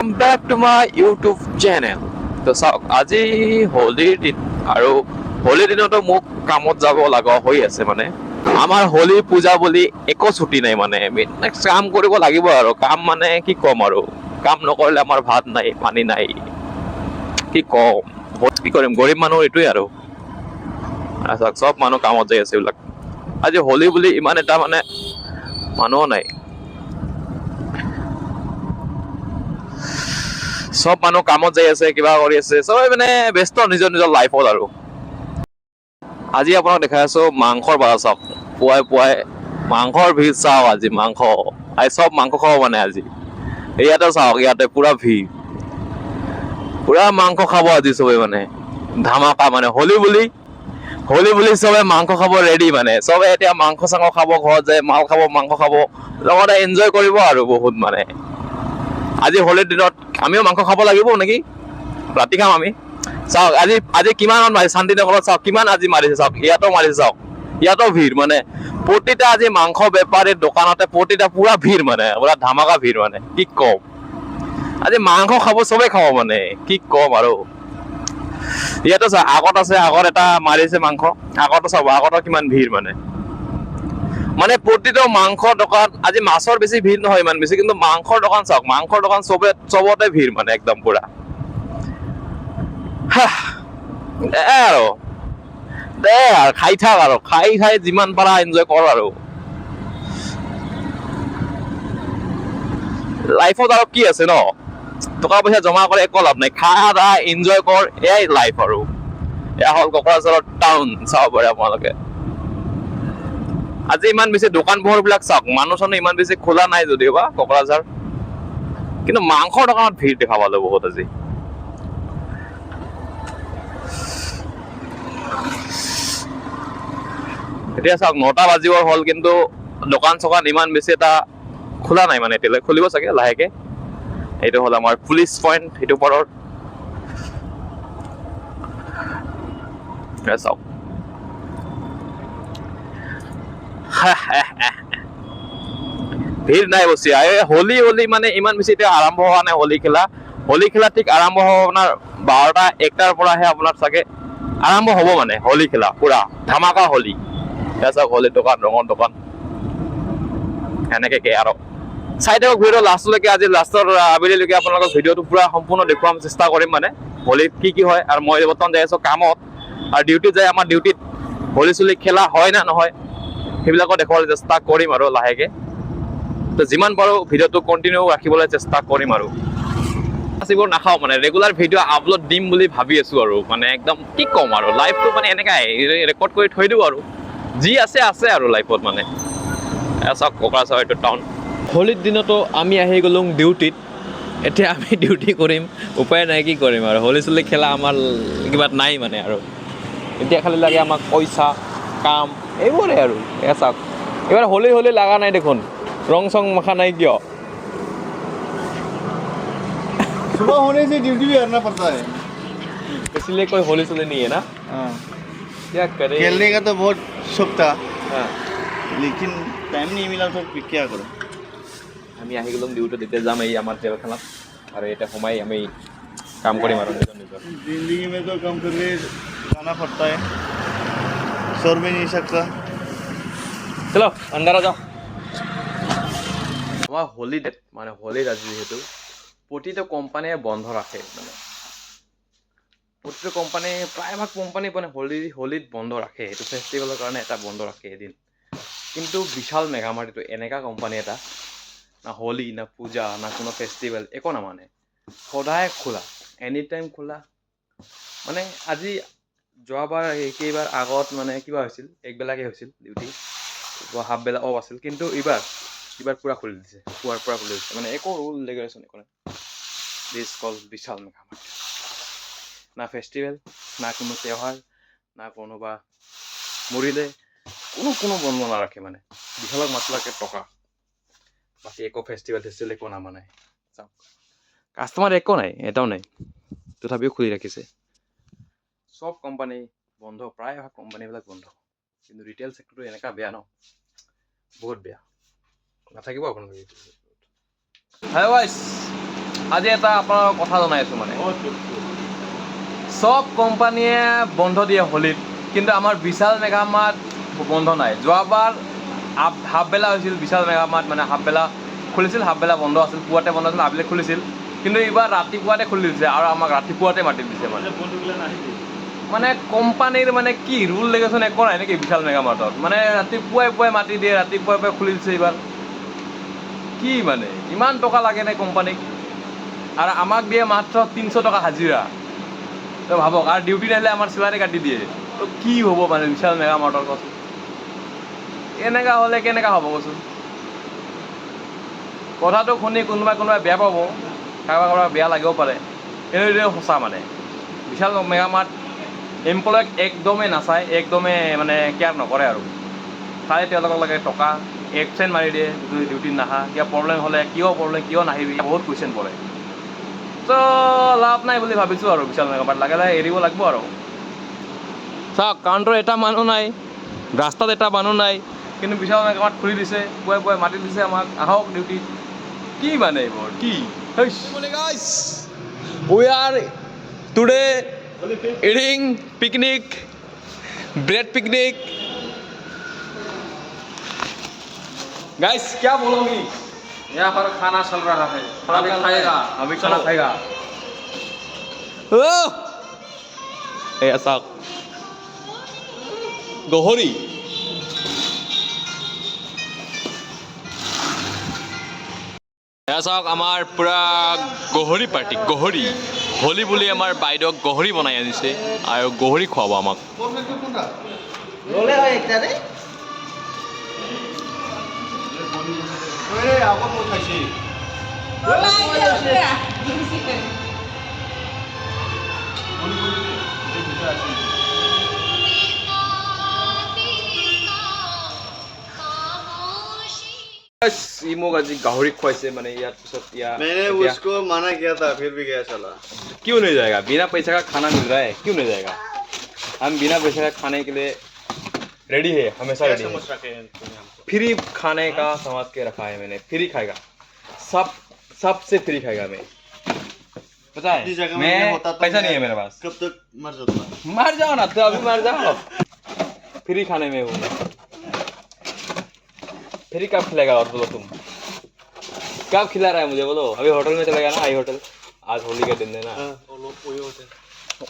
Welcome back to my YouTube channel. তো চাওক আজি হোলীৰ দিন আৰু হোলীৰ দিনতো মোক কামত যাব লগা হৈ আছে মানে আমাৰ হোলী পূজা বুলি একো ছুটি নাই মানে কাম কৰিব লাগিব আৰু কাম মানে কি ক'ম আৰু কাম নকৰিলে আমাৰ ভাত নাই পানী নাই কি ক'ম কি কৰিম গৰীব মানুহ এইটোৱে আৰু চাওক চব মানুহ কামত যাই আছে এইবিলাক আজি হোলী বুলি ইমান এটা মানে মানুহো নাই সব মানুহ কামত যাই আছে কিবা কৰি আছে সবাই মানে ব্যস্ত নিজৰ নিজৰ লাইফত আৰু আজি আপোনাক দেখাই আছো মাংসৰ বজাৰ চাওক পুৱাই পুৱাই মাংসৰ ভিৰ চাওক আজি মাংস আজি সব মাংস খাব মানে আজি ইয়াতে চাওক ইয়াতে পুৰা ভিৰ পুৰা মাংস খাব আজি সবে মানে ধামাকা মানে হোলী বুলি সবে মাংস খাব ৰেডি মানে সবে এতিয়া মাংস চাংস খাব ঘৰত যায় মাল খাব মাংস খাব লগতে এনজয় কৰিব আৰু বহুত মানে আজি হোলীৰ দিনত আমিও মাংস খাব লাগিব নেকি ৰাতি খাম আমি চাওক আজি কিমান মাৰিছে শান্তিনগৰত চাওক কিমান আজি মাৰিছে চাওক ইয়াতো মাৰিছে চাওক ইয়াতো ভিৰ মানে প্ৰতিটা আজি মাংস বেপাৰীৰ দোকানতে প্ৰতিটা পুৰা ভিৰ মানে পুৰা ধামাকা ভিৰ মানে কি কম আজি মাংস খাব চবে খাব মানে কি কম আৰু ইয়াতো চাওক আগত আছে আগত এটা মাৰিছে মাংস আগতো চাব আগতো কিমান ভিৰ মানে প্ৰতিটো মাংসৰ দোকান আজি মাছৰ বেছি ভিৰ নহয় ইমান বেছি কিন্তু মাংসৰ দোকান চাওক মাংসৰ দোকান চবতে ভিৰ মানে একদম পুৰা আৰু খাই থাক আৰু খাই যিমান পাৰা এনজয় কৰ আৰু লাইফত আৰু কি আছে ন টকা পইচা জমা কৰে একো লাভ নাই খা এনজয় কৰ এয়াই লাইফ আৰু এয়া হ'ল কোকৰাঝাৰৰ টাউন চাব পাৰে আপোনালোকে আজি ইমান বেছি দোকান পোহৰ বিলাক চাওক মানুহ চানুহ ইমান বেছি খোলা নাই যদিও বা কোকৰাঝাৰ কিন্তু মাংসৰ দোকানত ভিৰ দেখা পালো বহুত আজি এতিয়া চাওক 9টা বাজিব হ'ল কিন্তু দোকান চোকান ইমান বেছি এটা খোলা নাই মানে এতিয়ালৈ খুলিব চাগে লাহেকে এইটো হ'ল আমাৰ পুলিচ পইণ্ট সেইটো পাৰৰ চাওক ভিৰ নাই বসিয়া হোলী মানে ইমান বেছি এতিয়া আৰম্ভ হোৱা নাই হোলী খেলা ঠিক আৰম্ভ হ'ব আপোনাৰ 12টা 1টাৰ পৰাহে আপোনাৰ চাগে আৰম্ভ হ'ব মানে হোলী খেলা পুৰা ধামাকা হোলী চাওক হোলীৰ দোকান ৰঙৰ দোকান এনেকে আৰু চাই থাকক ভিডিঅ' লাষ্টলৈকে আজি লাষ্টৰ আবেলিলৈকে আপোনালোকক ভিডিঅ'টো পুৰা সম্পূৰ্ণ দেখুৱাম চেষ্টা কৰিম মানে হোলীত কি হয় আৰু মই বৰ্তমান যাই আছো কামত আৰু ডিউটিত যাই আমাৰ ডিউটিত হোলী চোলী খেলা হয় না নহয় সেইবিলাকো দেখুৱাবলৈ চেষ্টা কৰিম আৰু লাহেকে তো যিমান পাৰো ভিডিঅ'টো কণ্টিনিউ ৰাখিবলৈ চেষ্টা কৰিম আৰু এইবোৰ নাখাওঁ মানে ৰেগুলাৰ ভিডিঅ' আপলোড দিম বুলি ভাবি আছো আৰু মানে একদম কি ক'ম আৰু লাইফটো মানে এনেকাই ৰেকৰ্ড কৰি থৈ দিওঁ আৰু যি আছে আৰু লাইফত মানে চাওক কোকৰাঝাৰ এইটো টাউন হোলীৰ দিনতো আমি আহি গ'লো ডিউটিত এতিয়া আমি ডিউটি কৰিম উপায় নাই কি কৰিম আৰু হোলী চোলী খেলা আমাৰ কিবা নাই মানে আৰু এতিয়া খালি লাগে আমাক পইচা কাম এইবোৰে আৰু চাওক এইবাৰ হোলী লগা নাই দেখোন ৰং চং মাখা নাই কিয় सुबह होने से ड्यूटी भी करना पड़ता है इसलिए कोई होली चले नहीं है ना क्या करे खेलने का तो बहुत शौक था हाँ लेकिन टाइम नहीं मिला तो फिर क्या करो আমি আহি গ'লো ডিউটিত এতিয়া যাম এই আমাৰ জেলখানাত আৰু এতিয়া সোমাই আমি কাম কৰিম আৰু নিজৰ जिंदगी में तो काम करके जाना पड़ता है शोर में नहीं सकता চলো আন্দাৰ যাওঁ আমাৰ হোলী ডেট মানে হোলীত আজি যিহেতু প্ৰতিটো কোম্পানীয়ে বন্ধ ৰাখে মানে প্ৰতিটো কোম্পানী প্ৰায়ভাগ কোম্পানী মানে হোলীত বন্ধ ৰাখে এইটো ফেষ্টিভেলৰ কাৰণে এটা বন্ধ ৰাখে এদিন কিন্তু বিশাল মেগামাৰ্টটো এনেকা কোম্পানী এটা না হোলী না পূজা না কোনো ফেষ্টিভেল একো নামানে সদায় খোলা এনি টাইম খোলা মানে আজি যোৱাবাৰ কেইবাৰ আগত মানে কিবা হৈছিল একবেলাকে হৈছিল ডিউটি হাফবেলা অফ আছিল কিন্তু এইবাৰ পুৰা খুলি দিছে পুৱাৰ পৰা খুলি দিছে মানে একো ৰুল ৰেগুলেশ্যন একো নাই দিছ কল বিশাল মেগামাৰ্ট না ফেষ্টিভেল না কোনো তেওহাৰ না কোনোবা মৰিলে কোনো বন্ধ নাৰাখে মানে বিশালক মাত্ৰাকে টকা বাকী একো ফেষ্টিভেল একো নামানে চাওক কাষ্টমাৰ একো নাই এটাও নাই তথাপিও খুলি ৰাখিছে সব কোম্পানী বন্ধ প্ৰায়ভাগ কোম্পানীবিলাক বন্ধ কিন্তু ৰিটেইল চেক্টৰটো এনেকা বেয়া ন বহুত বেয়া নাথাকিব আপোনালোকে হেল্ল' গাইছ, আজি এটা আপোনাৰ কথা জনাই আছোঁ মানে চব কোম্পানীয়ে বন্ধ দিয়ে হোলীত, কিন্তু আমাৰ বিশাল মেগামাৰ্ট বন্ধ নাই। যোৱাবাৰ হাফবেলা হৈছিল বিশাল মেগামাৰ্ট, মানে হাফবেলা খুলিছিল, হাফবেলা বন্ধ আছিল, পুৱাতে বন্ধ আছিল, আবেলি খুলিছিল। কিন্তু এইবাৰ ৰাতিপুৱাতে খুলি দিছে আৰু আমাক ৰাতিপুৱাতে মাতি দিছে মানে কোম্পানীৰ মানে কি ৰুল ৰেগুলেশ্যন একো নাই নেকি বিশাল মেগামাৰ্টত? মানে ৰাতিপুৱাই পুৱাই মাতি দিয়ে, ৰাতিপুৱাই পুৱাই খুলি দিছে এইবাৰ। কি মানে ইমান টকা লাগে নে কোম্পানীক? আৰু আমাক দিয়ে মাত্ৰ 300 টকা হাজিৰা। তই ভাবক, আৰু ডিউটি নাহিলে আমাৰ চেলাৰী কাটি দিয়ে। তো কি হ'ব মানে বিশাল মেগামাৰ্টৰ কচোন? এনেকুৱা হ'লে কেনেকুৱা হ'ব কচোন? কথাটো শুনি কোনোবাই বেয়া পাব, কাৰোবাৰ বেয়া লাগিব পাৰে, কিন্তু এইটো সঁচা মানে। বিশাল মেগামাৰ্ট এমপ্লয়ক একদমেই নাচায়, একদমেই মানে কেয়াৰ নকৰে আৰু। খালি তেওঁলোকক লাগে টকা, এবচেণ্ট মাৰি দিয়ে, ডিউটিত নাহা, কিবা প্ৰব্লেম হ'লে কিয় নাহিবি, বহুত কুৱেশ্যন পৰে। তো লাভ নাই বুলি ভাবিছোঁ আৰু বিশাল মেগামাৰ্ট লাগে এৰিব লাগিব আৰু। চাওক, কাউণ্টাৰ এটা মানুহ নাই, ৰাস্তাত এটা মানুহ নাই, কিন্তু বিশাল মেগামাৰ্ট খুলি দিছে, পুৱাই পুৱাই মাতি দিছে আমাক, আহক ডিউটিত। কি মানে এইবোৰ কি? We are today eating picnic, bread picnic. Guys, क्या बोलोगी? यहाँ पर खाना चल रहा है, अभी खाएगा, अभी खाना खाएगा। এই চাওক, গহৰি। এয়া চাওক, আমাৰ পূৰা গহৰি পাৰ্টি, গহৰি। হোলী বুলি আমাৰ বাইদেউক গহৰি বনাই আনিছে আৰু গহৰি খুৱাব আমাক। আগত মই খাইছি ই মোক আজি গাহৰি খুৱাইছে মানে ইয়াৰ পিছত मैंने उसको मना किया था फिर भी गया चला क्यों नहीं जाएगा? बिना पैसे का खाना मिल रहा है, क्यों नहीं जाएगा? हम बिना पैसे का खाने के लिए रेडी है, हमेशा रेडी है। फ्री खाने का समझ के रखा है मैंने, फ्री खाएगा, सबसे फ्री खाएगा मैं, पता है? मैं पैसा नहीं है मेरे पास। कब तक मर जाता मर जाओ ना, तो अभी मर जाओ। फ्री खाने में हूँ मैं। फ्री कब खिलाएगा और बोलो तुम? कब खिला रहा है मुझे बोलो? अभी होटल में चलेगा ना, आई होटल, आज होली का दिन है ना।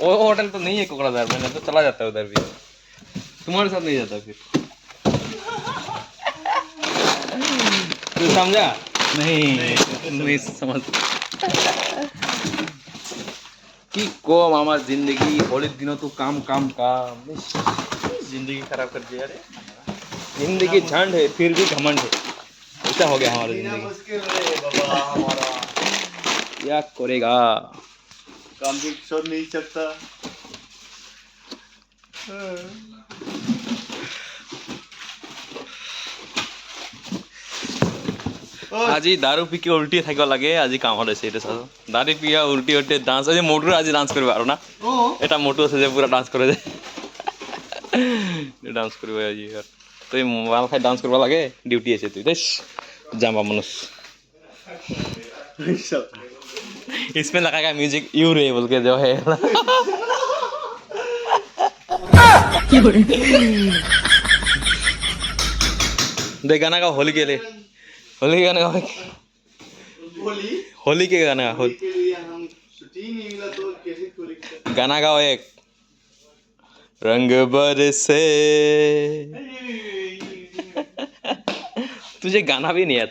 वो होटल तो नहीं है कोकराझार में, मैं तो चला जाता है उधर भी, तुम्हारे साथ नहीं जाता फिर। तू समझा? नहीं समझ কি কম আমার জিন্দগি হোলির দিনও তো কাম কাম কাম जिंदगी खराब कर दिया रे जिंदगी झंड है फिर भी घमंड है, ऐसा हो गया हमारा जिंदगी। मुश्किल है बाबा हमारा क्या करेगा? काम भी छोड़ नहीं सकता আজি দাৰু পি কি উল্টি থাকিব লাগে, আজি কামত আছে এইটো চাওঁ। দাৰু পি উল্টি উল্টি ডান্স, আজি মোটু আজি ডান্স কৰিব আৰু না, এটা মোটু আছে যে পুৰা ডান্স কৰে যে, ডান্স কৰিব আজি। তই মোবাইল খাই ডান্স কৰিব লাগে, ডিউটি আছে তুই দেশ যাম মনুষ। इसमें लगाएगा म्यूजिक यू रे बोल के जो है। देख गाना का होली के लिए, होली के गाना का, होली के गाना का, के लिए हम शूटिंग नहीं मिला तो कैसे करेंगे गाना गाओ एक, रंग बरसे। तुझे गाना भी नहीं आता।